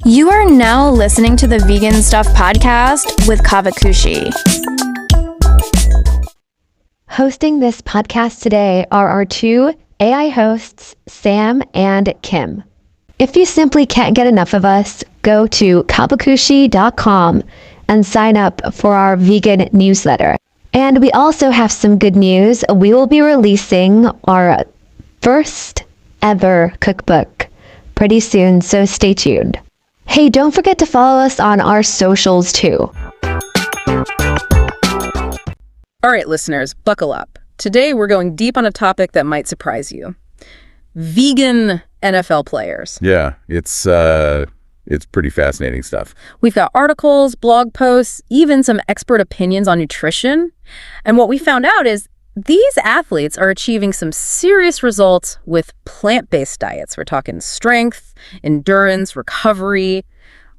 You are now listening to the Vegan Stuff podcast with Caavakushi. Hosting this podcast today are our two AI hosts, Sam and Kim. If you simply can't get enough of us, go to caavakushi.com and sign up for our vegan newsletter. And we also have some good news. We will be releasing our first ever cookbook pretty soon, so stay tuned. Hey, don't forget to follow us on our socials too. All right, listeners, buckle up. Today we're going deep on a topic that might surprise you. Vegan NFL players. Yeah, it's pretty fascinating stuff. We've got articles, blog posts, even some expert opinions on nutrition. And what we found out is these athletes are achieving some serious results with plant-based diets. We're talking strength, endurance, recovery,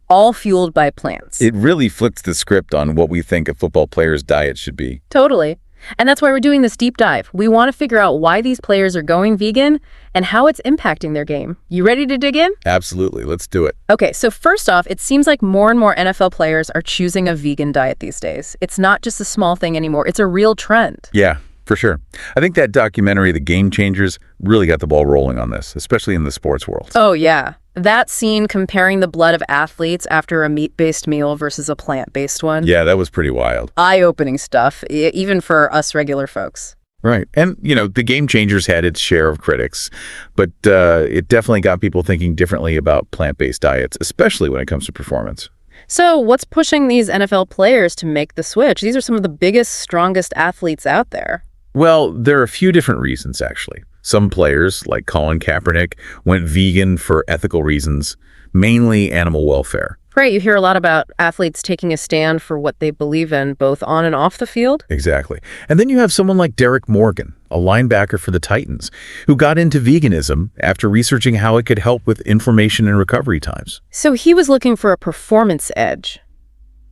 all fueled by plants. It really flips the script on what we think a football player's diet should be. Totally. And that's why we're doing this deep dive. We want to figure out why these players are going vegan and how it's impacting their game. You ready to dig in? Absolutely. Let's do it. Okay, so first off, it seems like more and more NFL players are choosing a vegan diet these days. It's not just a small thing anymore. It's a real trend. Yeah, for sure. I think that documentary, The Game Changers, really got the ball rolling on this, especially in the sports world. Oh, yeah. That scene comparing the blood of athletes after a meat-based meal versus a plant-based one. Yeah, that was pretty wild. Eye-opening stuff, even for us regular folks. Right. And, The Game Changers had its share of critics, but it definitely got people thinking differently about plant-based diets, especially when it comes to performance. So what's pushing these NFL players to make the switch? These are some of the biggest, strongest athletes out there. Well, there are a few different reasons, actually. Some players, like Colin Kaepernick, went vegan for ethical reasons, mainly animal welfare. Right, you hear a lot about athletes taking a stand for what they believe in, both on and off the field. Exactly. And then you have someone like Derek Morgan, a linebacker for the Titans, who got into veganism after researching how it could help with inflammation and recovery times. So he was looking for a performance edge.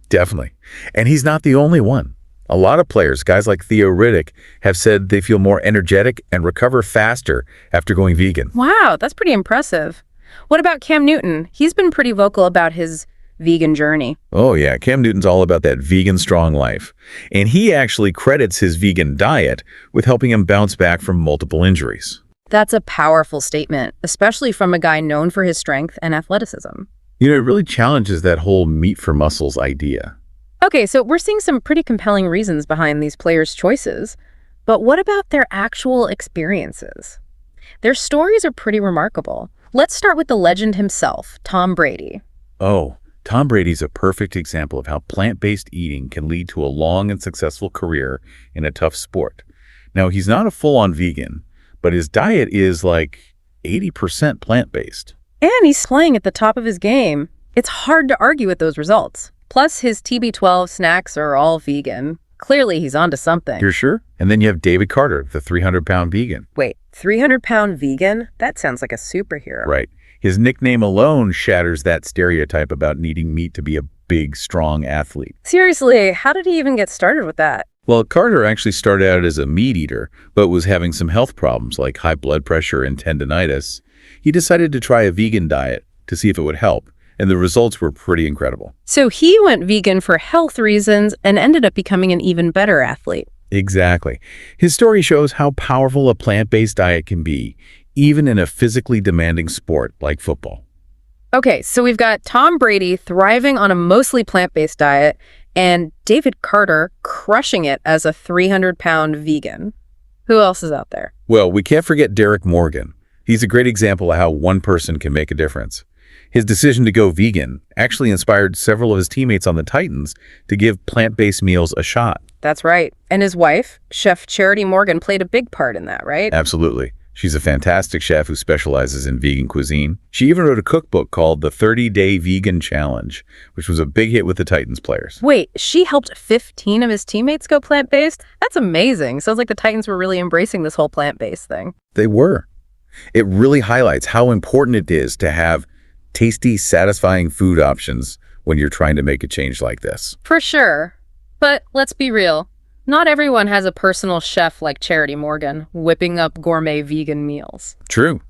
Definitely. And he's not the only one. A lot of players, guys like Theo Riddick, have said they feel more energetic and recover faster after going vegan. Wow, that's pretty impressive. What about Cam Newton? He's been pretty vocal about his vegan journey. Oh yeah, Cam Newton's all about that vegan strong life. And he actually credits his vegan diet with helping him bounce back from multiple injuries. That's a powerful statement, especially from a guy known for his strength and athleticism. It really challenges that whole meat for muscles idea. Okay, so we're seeing some pretty compelling reasons behind these players' choices. But what about their actual experiences? Their stories are pretty remarkable. Let's start with the legend himself, Tom Brady. Oh, Tom Brady's a perfect example of how plant-based eating can lead to a long and successful career in a tough sport. Now, he's not a full-on vegan, but his diet is like 80% plant-based. And he's playing at the top of his game. It's hard to argue with those results. Plus, his TB12 snacks are all vegan. Clearly, he's onto something. You're sure? And then you have David Carter, the 300-pound vegan. Wait, 300-pound vegan? That sounds like a superhero. Right. His nickname alone shatters that stereotype about needing meat to be a big, strong athlete. Seriously, how did he even get started with that? Well, Carter actually started out as a meat eater, but was having some health problems like high blood pressure and tendinitis. He decided to try a vegan diet to see if it would help. And the results were pretty incredible. So he went vegan for health reasons and ended up becoming an even better athlete. Exactly. His story shows how powerful a plant-based diet can be, even in a physically demanding sport like football. Okay, so we've got Tom Brady thriving on a mostly plant-based diet and David Carter crushing it as a 300-pound vegan. Who else is out there? Well, we can't forget Derek Morgan. He's a great example of how one person can make a difference. His decision to go vegan actually inspired several of his teammates on the Titans to give plant-based meals a shot. That's right. And his wife, Chef Charity Morgan, played a big part in that, right? Absolutely. She's a fantastic chef who specializes in vegan cuisine. She even wrote a cookbook called The 30-Day Vegan Challenge, which was a big hit with the Titans players. Wait, she helped 15 of his teammates go plant-based? That's amazing. Sounds like the Titans were really embracing this whole plant-based thing. They were. It really highlights how important it is to have tasty, satisfying food options when you're trying to make a change like this. For sure. But let's be real. Not everyone has a personal chef like Charity Morgan whipping up gourmet vegan meals. True.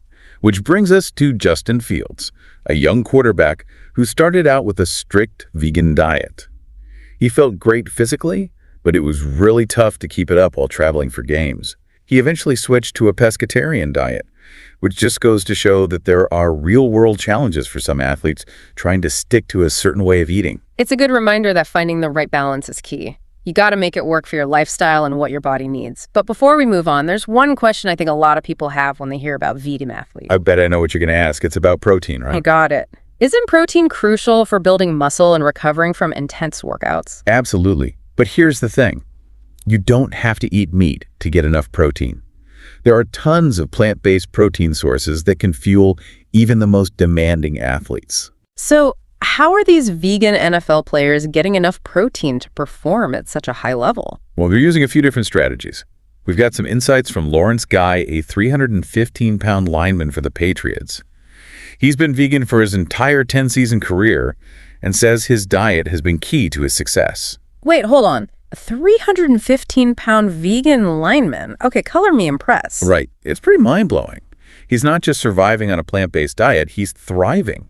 Which brings us to Justin Fields, a young quarterback who started out with a strict vegan diet. He felt great physically, but it was really tough to keep it up while traveling for games. He eventually switched to a pescatarian diet, which just goes to show that there are real-world challenges for some athletes trying to stick to a certain way of eating. It's a good reminder that finding the right balance is key. You got to make it work for your lifestyle and what your body needs. But before we move on, there's one question I think a lot of people have when they hear about vegan athletes. I bet I know what you're going to ask. It's about protein, right? I got it. Isn't protein crucial for building muscle and recovering from intense workouts? Absolutely. But here's the thing. You don't have to eat meat to get enough protein. There are tons of plant-based protein sources that can fuel even the most demanding athletes. So how are these vegan NFL players getting enough protein to perform at such a high level? Well, they're using a few different strategies. We've got some insights from Lawrence Guy, a 315-pound lineman for the Patriots. He's been vegan for his entire 10-season career and says his diet has been key to his success. Wait, hold on. A 315-pound vegan lineman. Okay, color me impressed. Right. It's pretty mind-blowing. He's not just surviving on a plant-based diet, he's thriving.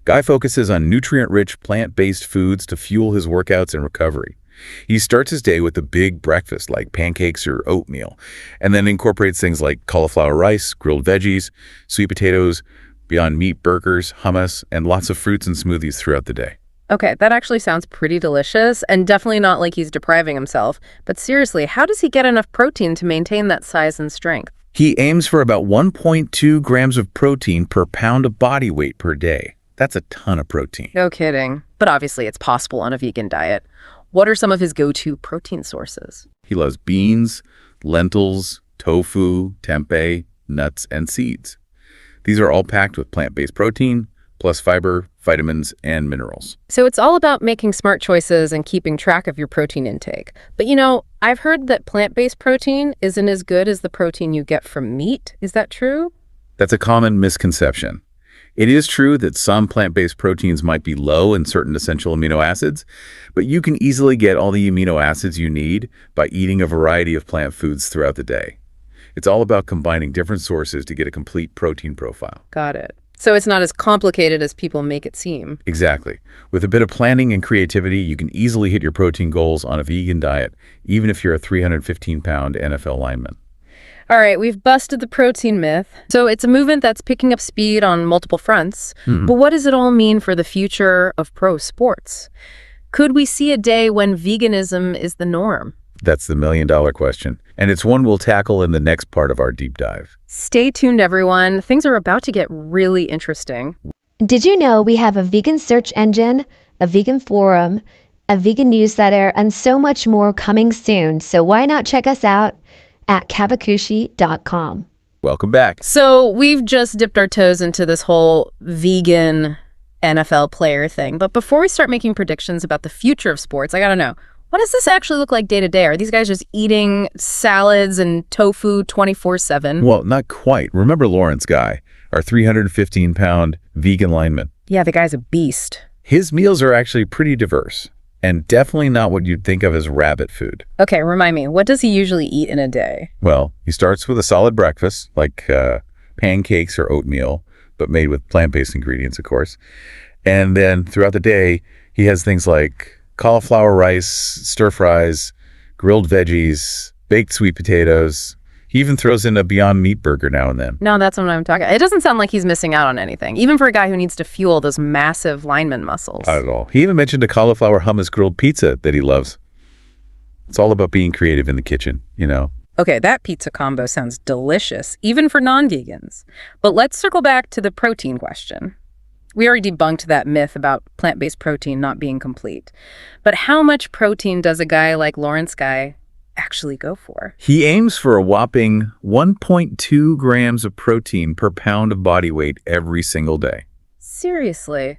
Guy focuses on nutrient-rich plant-based foods to fuel his workouts and recovery. He starts his day with a big breakfast like pancakes or oatmeal, and then incorporates things like cauliflower rice, grilled veggies, sweet potatoes, Beyond Meat burgers, hummus, and lots of fruits and smoothies throughout the day. Okay, that actually sounds pretty delicious and definitely not like he's depriving himself. But seriously, how does he get enough protein to maintain that size and strength? He aims for about 1.2 grams of protein per pound of body weight per day. That's a ton of protein. No kidding. But obviously it's possible on a vegan diet. What are some of his go-to protein sources? He loves beans, lentils, tofu, tempeh, nuts, and seeds. These are all packed with plant-based protein, plus fiber, vitamins, and minerals. So it's all about making smart choices and keeping track of your protein intake. But you know, I've heard that plant-based protein isn't as good as the protein you get from meat. Is that true? That's a common misconception. It is true that some plant-based proteins might be low in certain essential amino acids, but you can easily get all the amino acids you need by eating a variety of plant foods throughout the day. It's all about combining different sources to get a complete protein profile. Got it. So it's not as complicated as people make it seem. Exactly. With a bit of planning and creativity, you can easily hit your protein goals on a vegan diet, even if you're a 315-pound NFL lineman. All right, we've busted the protein myth. So it's a movement that's picking up speed on multiple fronts. But what does it all mean for the future of pro sports? Could we see a day when veganism is the norm? That's the million-dollar question, and it's one we'll tackle in the next part of our deep dive. Stay tuned, everyone. Things are about to get really interesting. Did you know we have a vegan search engine, a vegan forum, a vegan newsletter, and so much more coming soon? So why not check us out at Caavakushi.com. Welcome back. So we've just dipped our toes into this whole vegan NFL player thing. But before we start making predictions about the future of sports, I gotta know, what does this actually look like day to day? Are these guys just eating salads and tofu 24/7? Well, not quite. Remember Lawrence Guy, our 315-pound vegan lineman. Yeah, the guy's a beast. His meals are actually pretty diverse, and definitely not what you'd think of as rabbit food. Okay, remind me, what does he usually eat in a day? Well, he starts with a solid breakfast, like pancakes or oatmeal, but made with plant-based ingredients, of course. And then throughout the day, he has things like cauliflower rice, stir fries, grilled veggies, baked sweet potatoes. He even throws in a Beyond Meat burger now and then. No, that's what I'm talking about. It doesn't sound like he's missing out on anything, even for a guy who needs to fuel those massive lineman muscles. Not at all. He even mentioned a cauliflower hummus grilled pizza that he loves. It's all about being creative in the kitchen, you know. Okay, that pizza combo sounds delicious, even for non-vegans. But let's circle back to the protein question. We already debunked that myth about plant-based protein not being complete. But how much protein does a guy like Lawrence Guy actually go for? He aims for a whopping 1.2 grams of protein per pound of body weight every single day. Seriously?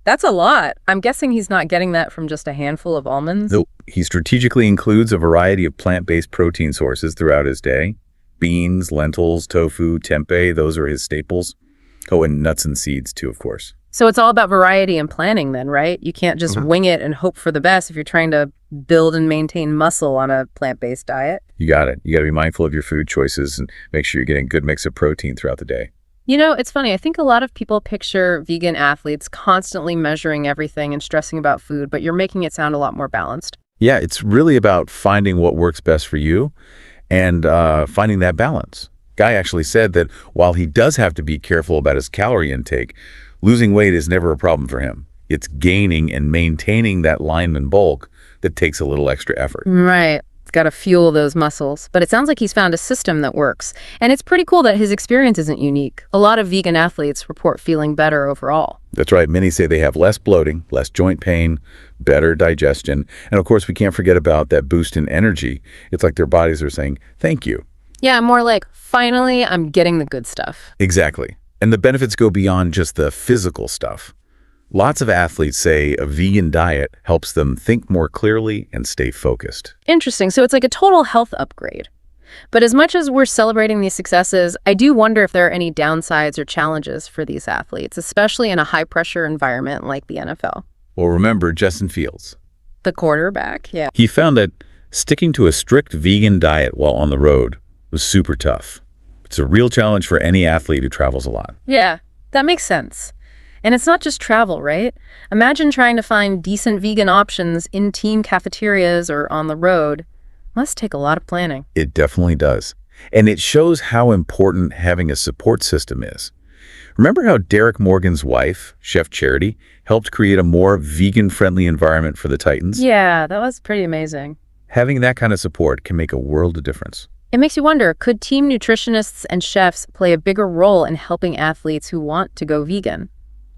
That's a lot. I'm guessing he's not getting that from just a handful of almonds? Nope. He strategically includes a variety of plant-based protein sources throughout his day. Beans, lentils, tofu, tempeh, those are his staples. Oh, and nuts and seeds too, of course. So it's all about variety and planning then, right? You can't just wing it and hope for the best if you're trying to build and maintain muscle on a plant-based diet. You got it. You got to be mindful of your food choices and make sure you're getting a good mix of protein throughout the day. You know, it's funny. I think a lot of people picture vegan athletes constantly measuring everything and stressing about food, but you're making it sound a lot more balanced. Yeah, it's really about finding what works best for you and finding that balance. Guy actually said that while he does have to be careful about his calorie intake, losing weight is never a problem for him. It's gaining and maintaining that lineman bulk that takes a little extra effort. Right. It's got to fuel those muscles. But it sounds like he's found a system that works. And it's pretty cool that his experience isn't unique. A lot of vegan athletes report feeling better overall. That's right. Many say they have less bloating, less joint pain, better digestion. And of course, we can't forget about that boost in energy. It's like their bodies are saying, thank you. Yeah, more like, finally, I'm getting the good stuff. Exactly. And the benefits go beyond just the physical stuff. Lots of athletes say a vegan diet helps them think more clearly and stay focused. Interesting. So it's like a total health upgrade. But as much as we're celebrating these successes, I do wonder if there are any downsides or challenges for these athletes, especially in a high-pressure environment like the NFL. Well, remember Justin Fields. The quarterback, yeah. He found that sticking to a strict vegan diet while on the road was super tough. It's a real challenge for any athlete who travels a lot. Yeah, that makes sense. And it's not just travel, right? Imagine trying to find decent vegan options in team cafeterias or on the road. Must take a lot of planning. It definitely does. And it shows how important having a support system is. Remember how Derek Morgan's wife, Chef Charity, helped create a more vegan-friendly environment for the Titans? Yeah, that was pretty amazing. Having that kind of support can make a world of difference. It makes you wonder, could team nutritionists and chefs play a bigger role in helping athletes who want to go vegan?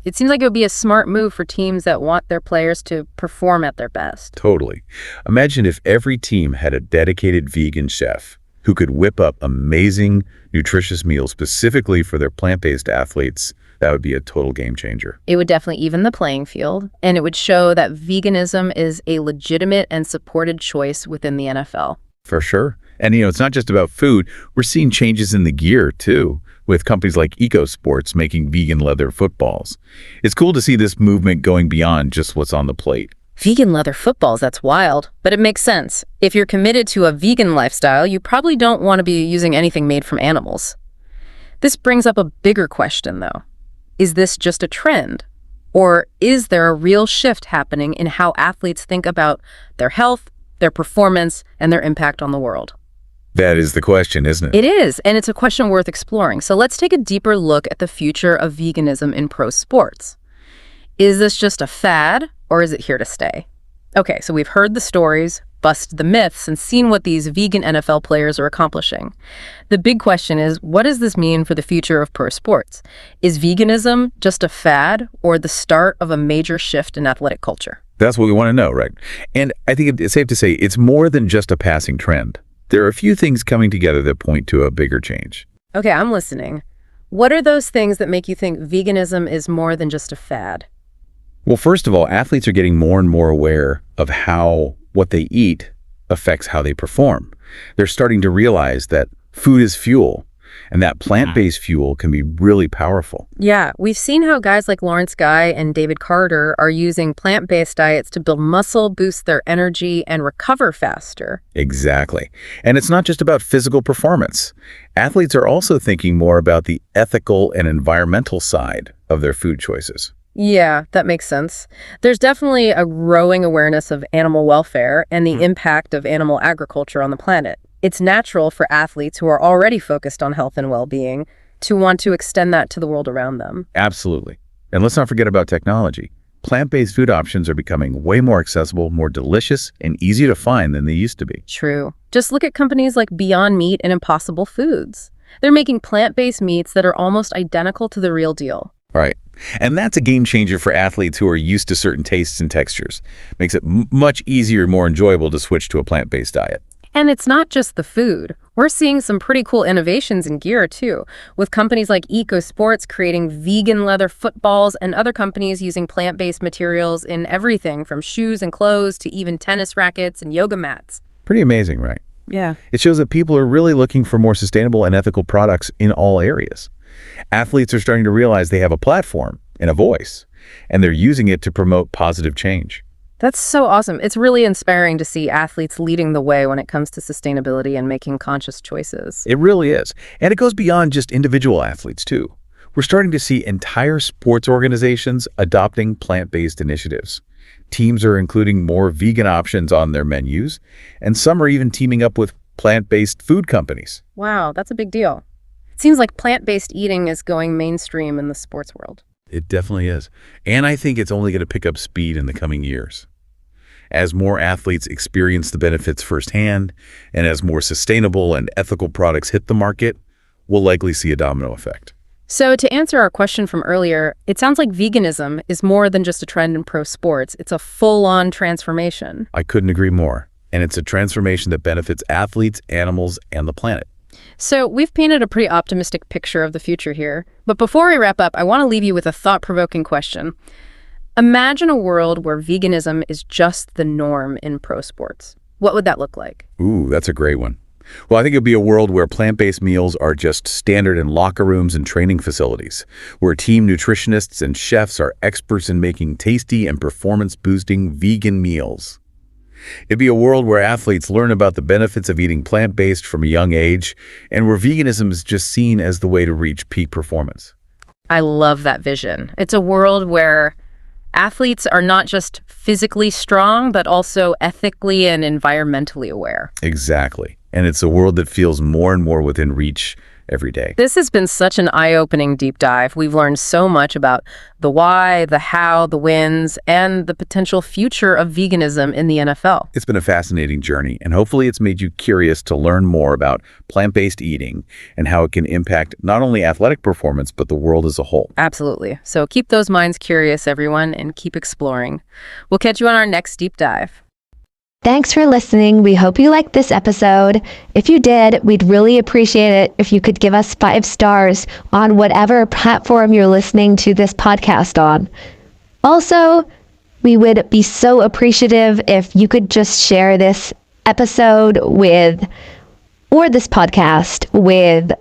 It seems like it would be a smart move for teams that want their players to perform at their best. Totally. Imagine if every team had a dedicated vegan chef who could whip up amazing, nutritious meals specifically for their plant-based athletes. That would be a total game changer. It would definitely even the playing field, and it would show that veganism is a legitimate and supported choice within the NFL. For sure. And, it's not just about food. We're seeing changes in the gear, too, with companies like EcoSports making vegan leather footballs. It's cool to see this movement going beyond just what's on the plate. Vegan leather footballs, that's wild. But it makes sense. If you're committed to a vegan lifestyle, you probably don't want to be using anything made from animals. This brings up a bigger question, though. Is this just a trend? Or is there a real shift happening in how athletes think about their health, their performance, and their impact on the world? That is the question, isn't it? It is, and it's a question worth exploring. So let's take a deeper look at the future of veganism in pro sports. Is this just a fad, or is it here to stay? Okay, so we've heard the stories, busted the myths, and seen what these vegan NFL players are accomplishing. The big question is, what does this mean for the future of pro sports? Is veganism just a fad, or the start of a major shift in athletic culture? That's what we want to know, right? And I think it's safe to say it's more than just a passing trend. There are a few things coming together that point to a bigger change. Okay, I'm listening. What are those things that make you think veganism is more than just a fad? Well, first of all, athletes are getting more and more aware of how what they eat affects how they perform. They're starting to realize that food is fuel, and that plant-based fuel can be really powerful. Yeah, we've seen how guys like Lawrence Guy and David Carter are using plant-based diets to build muscle, boost their energy, and recover faster. Exactly. And it's not just about physical performance. Athletes are also thinking more about the ethical and environmental side of their food choices. Yeah, that makes sense. There's definitely a growing awareness of animal welfare and the impact of animal agriculture on the planet. It's natural for athletes who are already focused on health and well-being to want to extend that to the world around them. Absolutely. And let's not forget about technology. Plant-based food options are becoming way more accessible, more delicious, and easy to find than they used to be. True. Just look at companies like Beyond Meat and Impossible Foods. They're making plant-based meats that are almost identical to the real deal. Right. And that's a game changer for athletes who are used to certain tastes and textures. Makes it much easier and more enjoyable to switch to a plant-based diet. And it's not just the food. We're seeing some pretty cool innovations in gear, too, with companies like EcoSports creating vegan leather footballs and other companies using plant-based materials in everything from shoes and clothes to even tennis rackets and yoga mats. Pretty amazing, right? Yeah. It shows that people are really looking for more sustainable and ethical products in all areas. Athletes are starting to realize they have a platform and a voice, and they're using it to promote positive change. That's so awesome. It's really inspiring to see athletes leading the way when it comes to sustainability and making conscious choices. It really is. And it goes beyond just individual athletes, too. We're starting to see entire sports organizations adopting plant-based initiatives. Teams are including more vegan options on their menus, and some are even teaming up with plant-based food companies. Wow, that's a big deal. It seems like plant-based eating is going mainstream in the sports world. It definitely is. And I think it's only going to pick up speed in the coming years. As more athletes experience the benefits firsthand, and as more sustainable and ethical products hit the market, we'll likely see a domino effect. So to answer our question from earlier, it sounds like veganism is more than just a trend in pro sports. It's a full-on transformation. I couldn't agree more. And it's a transformation that benefits athletes, animals, and the planet. So we've painted a pretty optimistic picture of the future here. But before we wrap up, I want to leave you with a thought-provoking question. Imagine a world where veganism is just the norm in pro sports. What would that look like? Ooh, that's a great one. Well, I think it'd be a world where plant-based meals are just standard in locker rooms and training facilities, where team nutritionists and chefs are experts in making tasty and performance-boosting vegan meals. It'd be a world where athletes learn about the benefits of eating plant-based from a young age, and where veganism is just seen as the way to reach peak performance. I love that vision. It's a world where athletes are not just physically strong, but also ethically and environmentally aware. Exactly. And it's a world that feels more and more within reach every day. This has been such an eye-opening deep dive. We've learned so much about the why, the how, the wins, and the potential future of veganism in the NFL. It's been a fascinating journey, and hopefully it's made you curious to learn more about plant-based eating and how it can impact not only athletic performance, but the world as a whole. Absolutely. So keep those minds curious, everyone, and keep exploring. We'll catch you on our next deep dive. Thanks for listening. We hope you liked this episode. If you did, we'd really appreciate it if you could give us 5 stars on whatever platform you're listening to this podcast on. Also, we would be so appreciative if you could just share this episode or this podcast with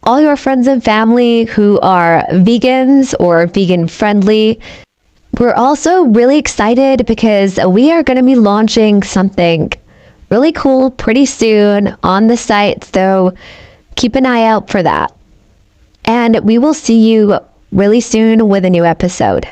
all your friends and family who are vegans or vegan friendly. We're also really excited because we are going to be launching something really cool pretty soon on the site, so keep an eye out for that. And we will see you really soon with a new episode.